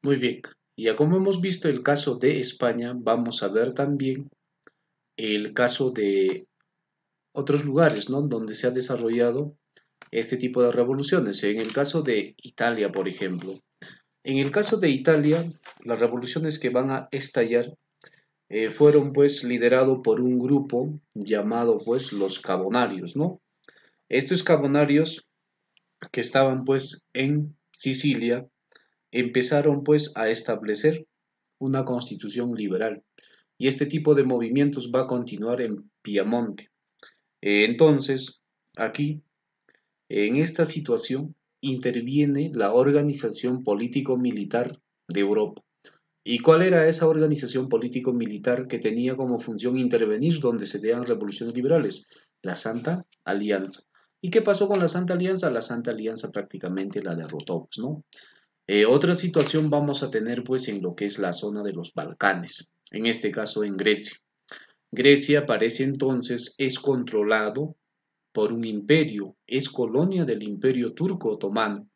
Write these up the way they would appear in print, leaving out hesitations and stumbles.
Muy bien. Ya como hemos visto el caso de España, vamos a ver también el caso de otros lugares, ¿no? Donde se ha desarrollado este tipo de revoluciones. En el caso de Italia, por ejemplo. En el caso de Italia, las revoluciones que van a estallar fueron pues liderado por un grupo llamado pues los Carbonarios, ¿no? Estos Carbonarios que estaban pues en Sicilia empezaron pues a establecer una constitución liberal y este tipo de movimientos va a continuar en Piamonte. Entonces, aquí, en esta situación, interviene la organización político-militar de Europa. ¿Y cuál era esa organización político-militar que tenía como función intervenir donde se dieran revoluciones liberales? La Santa Alianza. ¿Y qué pasó con la Santa Alianza? La Santa Alianza prácticamente la derrotó, pues, ¿no? Otra situación vamos a tener pues en lo que es la zona de los Balcanes, en este caso en Grecia. Grecia para ese entonces es controlado por un imperio, es colonia del Imperio Turco Otomano.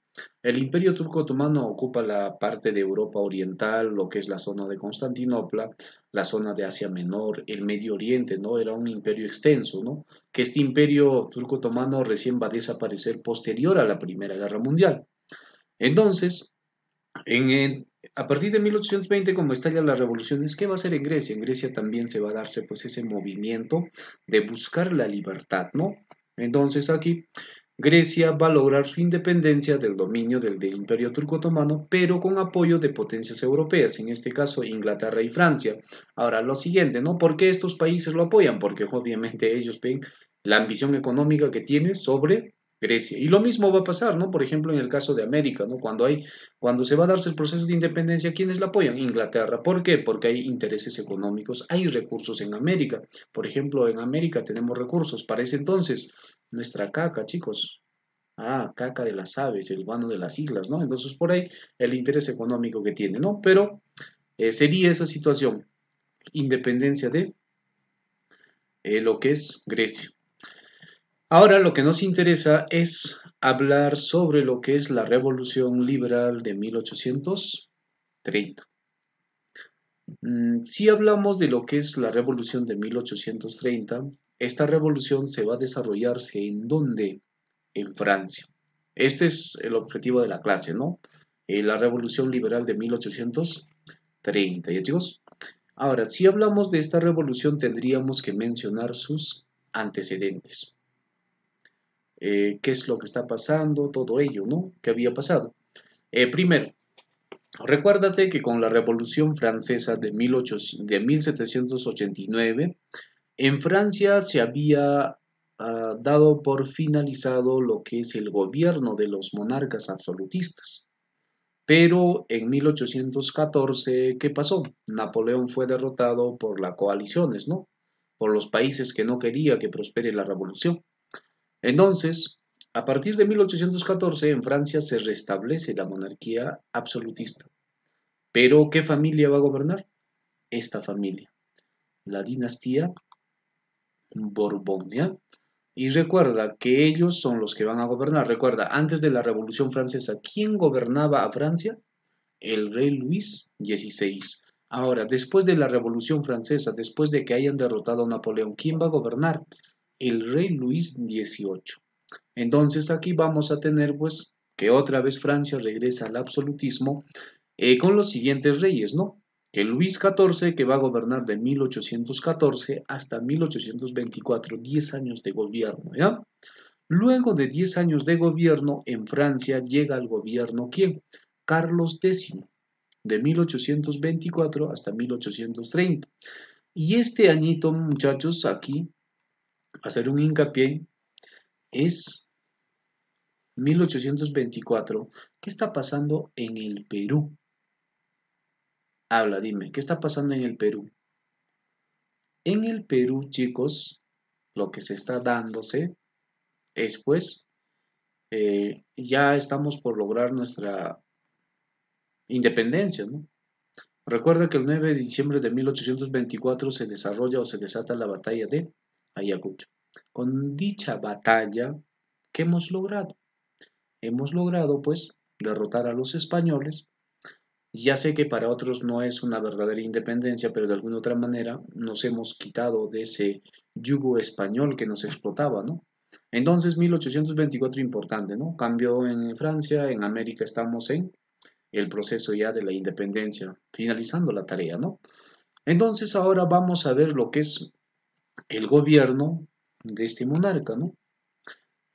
El Imperio Turco Otomano ocupa la parte de Europa Oriental, lo que es la zona de Constantinopla, la zona de Asia Menor, el Medio Oriente, ¿no? Era un imperio extenso, ¿no? Que este Imperio Turco Otomano recién va a desaparecer posterior a la Primera Guerra Mundial. Entonces, a partir de 1820, como estallan las revoluciones, ¿qué va a hacer en Grecia? En Grecia también se va a darse pues ese movimiento de buscar la libertad, ¿no? Entonces aquí Grecia va a lograr su independencia del dominio del Imperio Turco Otomano, pero con apoyo de potencias europeas, en este caso Inglaterra y Francia. Ahora, lo siguiente, ¿no? ¿Por qué estos países lo apoyan? Porque obviamente ellos ven la ambición económica que tiene sobre Grecia. Y lo mismo va a pasar, ¿no? Por ejemplo, en el caso de América, ¿no? Cuando se va a darse el proceso de independencia, ¿quiénes la apoyan? Inglaterra. ¿Por qué? Porque hay intereses económicos, hay recursos en América. Por ejemplo, en América tenemos recursos. Para ese entonces, nuestra caca, chicos. Ah, caca de las aves, el guano de las islas, ¿no? Entonces, por ahí el interés económico que tiene, ¿no? Pero sería esa situación, independencia de lo que es Grecia. Ahora lo que nos interesa es hablar sobre lo que es la Revolución Liberal de 1830. Si hablamos de lo que es la Revolución de 1830, esta revolución se va a desarrollarse en dónde? En Francia. Este es el objetivo de la clase, ¿no? La Revolución Liberal de 1830, ¿ya chicos? Ahora, si hablamos de esta revolución, tendríamos que mencionar sus antecedentes. ¿Qué es lo que está pasando? Todo ello, ¿no? ¿Qué había pasado? Primero, recuérdate que con la Revolución Francesa de 1789, en Francia se había dado por finalizado lo que es el gobierno de los monarcas absolutistas. Pero en 1814, ¿qué pasó? Napoleón fue derrotado por las coaliciones, ¿no? Por los países que no quería que prospere la revolución. Entonces, a partir de 1814 en Francia se restablece la monarquía absolutista. Pero ¿qué familia va a gobernar? Esta familia, la dinastía Borbón, ¿ya? Y recuerda que ellos son los que van a gobernar. Recuerda, antes de la Revolución Francesa, ¿quién gobernaba a Francia? El rey Luis XVI. Ahora, después de la Revolución Francesa, después de que hayan derrotado a Napoleón, ¿quién va a gobernar? El rey Luis XVIII. Entonces aquí vamos a tener pues que otra vez Francia regresa al absolutismo con los siguientes reyes, ¿no? Que Luis XIV, que va a gobernar de 1814 hasta 1824, 10 años de gobierno, ¿ya? Luego de 10 años de gobierno, en Francia llega al gobierno, ¿quién? Carlos X, de 1824 hasta 1830. Y este añito, muchachos, aquí, hacer un hincapié, es 1824. ¿Qué está pasando en el Perú? Habla, dime, ¿qué está pasando en el Perú? En el Perú, chicos, lo que se está dándose es pues, ya estamos por lograr nuestra independencia, ¿no? Recuerda que el 9 de diciembre de 1824 se desarrolla o se desata la batalla de Ayacucho. Con dicha batalla, ¿qué hemos logrado? Hemos logrado, pues, derrotar a los españoles Ya sé que para otros no es una verdadera independencia, pero de alguna otra manera nos hemos quitado de ese yugo español que nos explotaba, ¿no? Entonces, 1824 importante, ¿no? Cambio en Francia, en América estamos en el proceso ya de la independencia, finalizando la tarea, ¿no? Entonces, ahora vamos a ver lo que es el gobierno de este monarca, ¿no?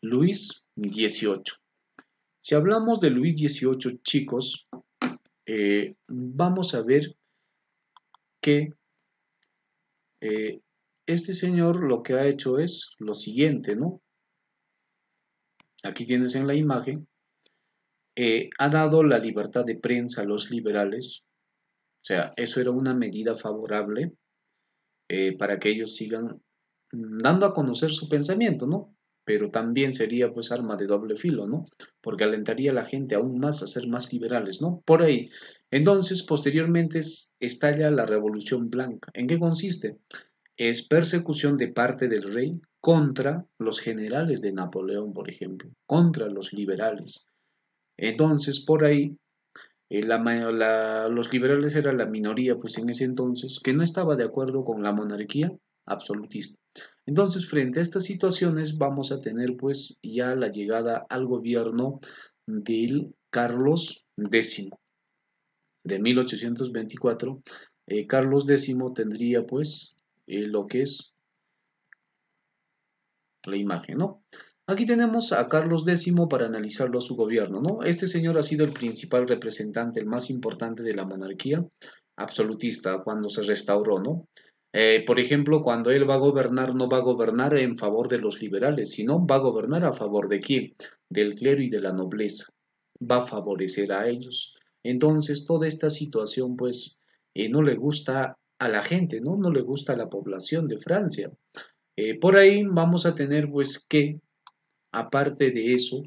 Luis XVIII. Si hablamos de Luis XVIII, chicos, vamos a ver que este señor lo que ha hecho es lo siguiente, ¿no? Aquí tienes en la imagen, ha dado la libertad de prensa a los liberales, o sea, eso era una medida favorable para que ellos sigan dando a conocer su pensamiento, ¿no? Pero también sería pues arma de doble filo, ¿no? Porque alentaría a la gente aún más a ser más liberales, ¿no? Por ahí. Entonces, posteriormente estalla la Revolución Blanca. ¿En qué consiste? Es persecución de parte del rey contra los generales de Napoleón, por ejemplo, contra los liberales. Entonces, por ahí, los liberales eran la minoría, pues en ese entonces, que no estaba de acuerdo con la monarquía absolutista. Entonces, frente a estas situaciones, vamos a tener pues ya la llegada al gobierno del Carlos X de 1824. Carlos X tendría pues lo que es la imagen, ¿no? Aquí tenemos a Carlos X para analizarlo a su gobierno, ¿no? Este señor ha sido el principal representante, el más importante de la monarquía absolutista cuando se restauró, ¿no? Por ejemplo, cuando él va a gobernar, no va a gobernar en favor de los liberales, sino va a gobernar a favor de quién? Del clero y de la nobleza. Va a favorecer a ellos. Entonces, toda esta situación, pues, no le gusta a la gente, ¿no? No le gusta a la población de Francia. Por ahí vamos a tener pues que, aparte de eso,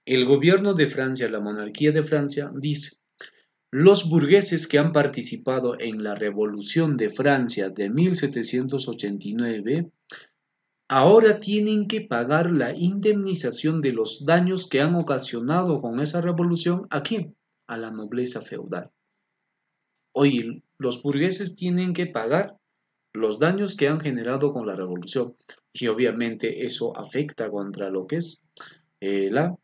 el gobierno de Francia, la monarquía de Francia, dice, los burgueses que han participado en la Revolución de Francia de 1789 ahora tienen que pagar la indemnización de los daños que han ocasionado con esa revolución. ¿A quién? A la nobleza feudal. Oye, los burgueses tienen que pagar los daños que han generado con la revolución. Y obviamente eso afecta contra lo que es eh, la,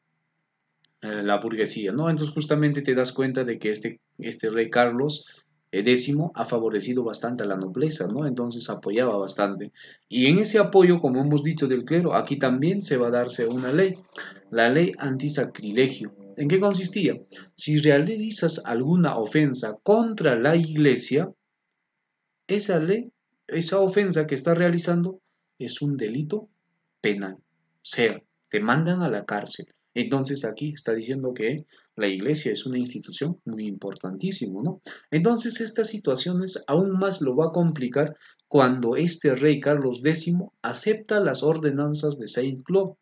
la burguesía, ¿no? Entonces justamente te das cuenta de que este rey Carlos X ha favorecido bastante a la nobleza, ¿no? Entonces apoyaba bastante. Y en ese apoyo, como hemos dicho del clero, aquí también se va a darse una ley, la ley antisacrilegio. ¿En qué consistía? Si realizas alguna ofensa contra la iglesia, esa ley, esa ofensa que estás realizando es un delito penal. O sea, te mandan a la cárcel. Entonces aquí está diciendo que la iglesia es una institución muy importantísima, ¿no? Entonces estas situaciones aún más lo va a complicar cuando este rey Carlos X acepta las ordenanzas de Saint-Cloud.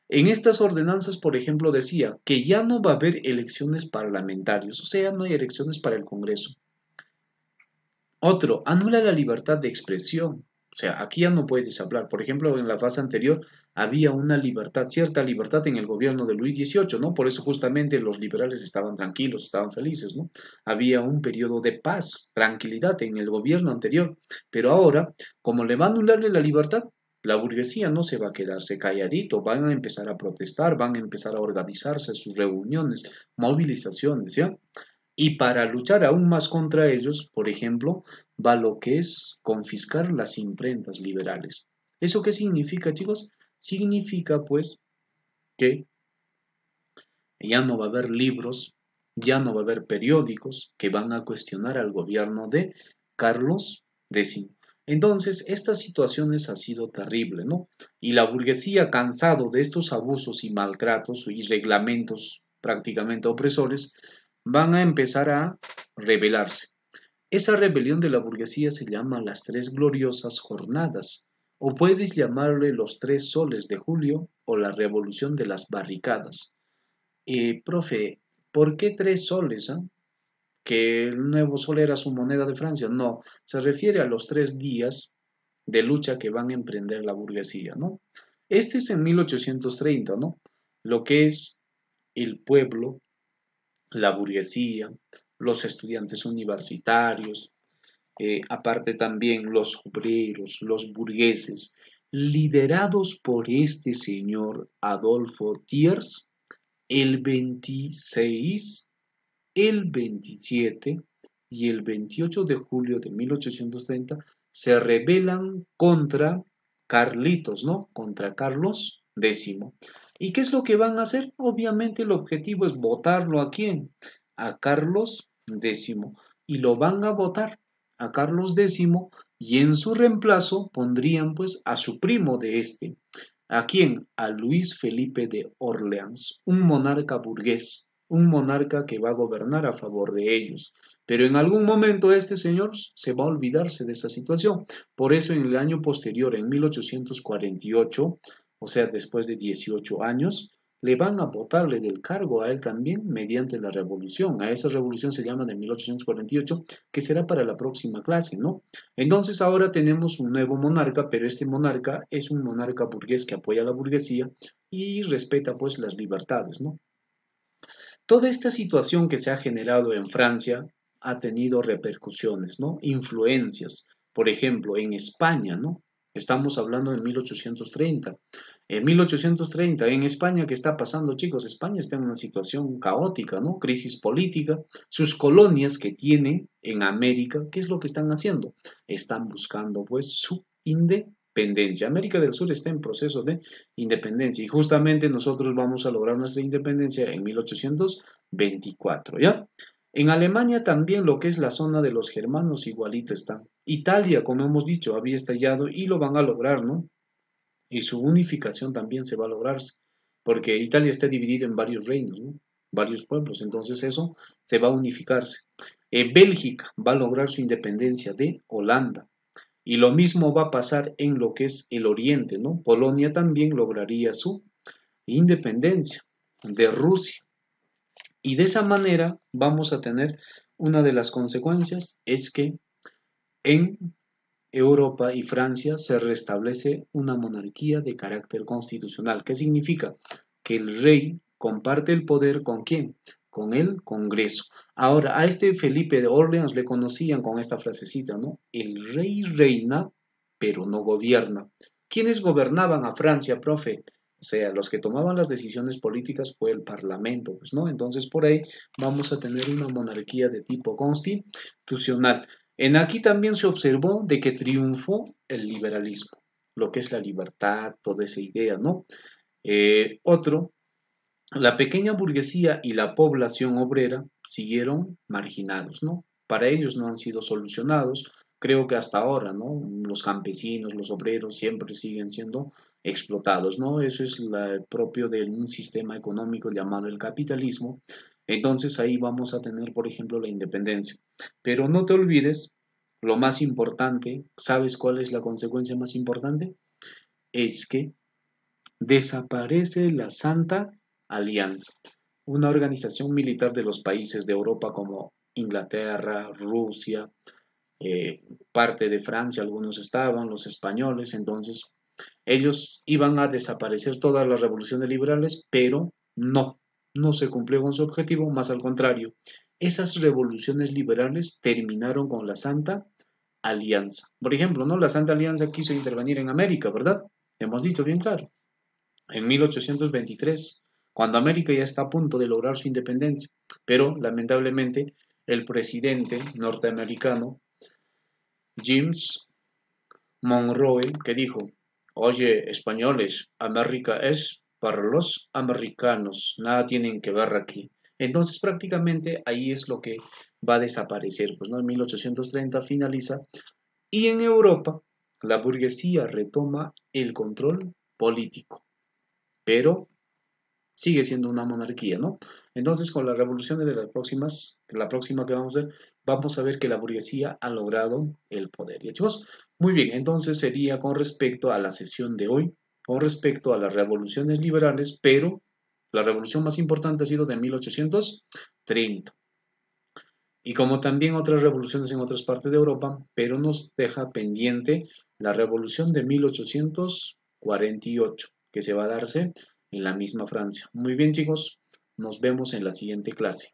En estas ordenanzas, por ejemplo, decía que ya no va a haber elecciones parlamentarias, o sea, no hay elecciones para el Congreso. Otro, anula la libertad de expresión. O sea, aquí ya no puedes hablar. Por ejemplo, en la fase anterior había una libertad, cierta libertad en el gobierno de Luis XVIII, ¿no? Por eso justamente los liberales estaban tranquilos, estaban felices, ¿no? Había un periodo de paz, tranquilidad en el gobierno anterior. Pero ahora, como le va a anularle la libertad, la burguesía no se va a quedarse calladito, van a empezar a protestar, van a empezar a organizarse sus reuniones, movilizaciones, ¿ya? Y para luchar aún más contra ellos, por ejemplo, va lo que es confiscar las imprentas liberales. ¿Eso qué significa, chicos? Significa, pues, que ya no va a haber libros, ya no va a haber periódicos que van a cuestionar al gobierno de Carlos X. Entonces, esta situación ha sido terrible, ¿no? Y la burguesía, cansado de estos abusos y maltratos y reglamentos prácticamente opresores, van a empezar a rebelarse. Esa rebelión de la burguesía se llama las Tres Gloriosas Jornadas, o puedes llamarle los Tres Soles de Julio o la Revolución de las Barricadas. Profe, ¿por qué tres soles? ¿Que el nuevo sol era su moneda de Francia? No, se refiere a los 3 días de lucha que van a emprender la burguesía, ¿no? Este es en 1830, ¿no? Lo que es el pueblo la burguesía, los estudiantes universitarios, aparte también los obreros, los burgueses, liderados por este señor Adolfo Thiers, el 26, el 27 y el 28 de julio de 1830 se rebelan contra Carlitos, ¿no? Contra Carlos X. ¿Y qué es lo que van a hacer? Obviamente el objetivo es votarlo ¿a quién? A Carlos X. Y lo van a votar a Carlos X y en su reemplazo pondrían pues a su primo de este. ¿A quién? A Luis Felipe de Orleans, un monarca burgués, un monarca que va a gobernar a favor de ellos. Pero en algún momento este señor se va a olvidarse de esa situación. Por eso en el año posterior, en 1848, o sea, después de 18 años, le van a botarle del cargo a él también mediante la revolución. A esa revolución se llama de 1848, que será para la próxima clase, ¿no? Entonces ahora tenemos un nuevo monarca, pero este monarca es un monarca burgués que apoya a la burguesía y respeta pues las libertades, ¿no? Toda esta situación que se ha generado en Francia ha tenido repercusiones, ¿no? Influencias. Por ejemplo, en España, ¿no? Estamos hablando de 1830. En 1830, en España, ¿qué está pasando, chicos? España está en una situación caótica, ¿no? Crisis política. Sus colonias que tiene en América, ¿qué es lo que están haciendo? Están buscando, pues, su independencia. América del Sur está en proceso de independencia y justamente nosotros vamos a lograr nuestra independencia en 1824, ¿ya? En Alemania también lo que es la zona de los germanos igualito está. Italia, como hemos dicho, había estallado y lo van a lograr, ¿no? Y su unificación también se va a lograr, porque Italia está dividida en varios reinos, ¿no? Varios pueblos, entonces eso se va a unificarse. Bélgica va a lograr su independencia de Holanda. Y lo mismo va a pasar en lo que es el oriente, ¿no? Polonia también lograría su independencia de Rusia. Y de esa manera vamos a tener una de las consecuencias es que en Europa y Francia se restablece una monarquía de carácter constitucional. ¿Qué significa? Que el rey comparte el poder ¿con quién? Con el Congreso. Ahora, a este Felipe de Orleans le conocían con esta frasecita, ¿no? El rey reina, pero no gobierna. ¿Quiénes gobernaban a Francia, profe? O sea, los que tomaban las decisiones políticas fue el Parlamento, pues, ¿no? Entonces, por ahí vamos a tener una monarquía de tipo constitucional. En aquí también se observó de que triunfó el liberalismo, lo que es la libertad, toda esa idea, ¿no? Otro, la pequeña burguesía y la población obrera siguieron marginados, ¿no? Para ellos no han sido solucionados. Creo que hasta ahora, ¿no? Los campesinos, los obreros siempre siguen siendo explotados, ¿no? Eso es propio de un sistema económico llamado el capitalismo. Entonces ahí vamos a tener, por ejemplo, la independencia. Pero no te olvides, lo más importante, ¿sabes cuál es la consecuencia más importante? Es que desaparece la Santa Alianza, una organización militar de los países de Europa como Inglaterra, Rusia, parte de Francia, algunos estaban, los españoles, entonces ellos iban a desaparecer todas las revoluciones liberales, pero no se cumplió con su objetivo, más al contrario, esas revoluciones liberales terminaron con la Santa Alianza. Por ejemplo, ¿no? La Santa Alianza quiso intervenir en América, ¿verdad? Hemos dicho bien claro en 1823, cuando América ya está a punto de lograr su independencia, pero lamentablemente el presidente norteamericano James Monroe, que dijo, oye, españoles, América es para los americanos, nada tienen que ver aquí. Entonces prácticamente ahí es lo que va a desaparecer, pues no, en 1830 finaliza y en Europa la burguesía retoma el control político, pero sigue siendo una monarquía, ¿no? Entonces, con las revoluciones de las próximas, la próxima que vamos a ver que la burguesía ha logrado el poder. ¿Y chicos? Muy bien, entonces sería con respecto a la sesión de hoy, con respecto a las revoluciones liberales, pero la revolución más importante ha sido de 1830. Y como también otras revoluciones en otras partes de Europa, pero nos deja pendiente la revolución de 1848, que se va a darse en la misma Francia. Muy bien, chicos, nos vemos en la siguiente clase.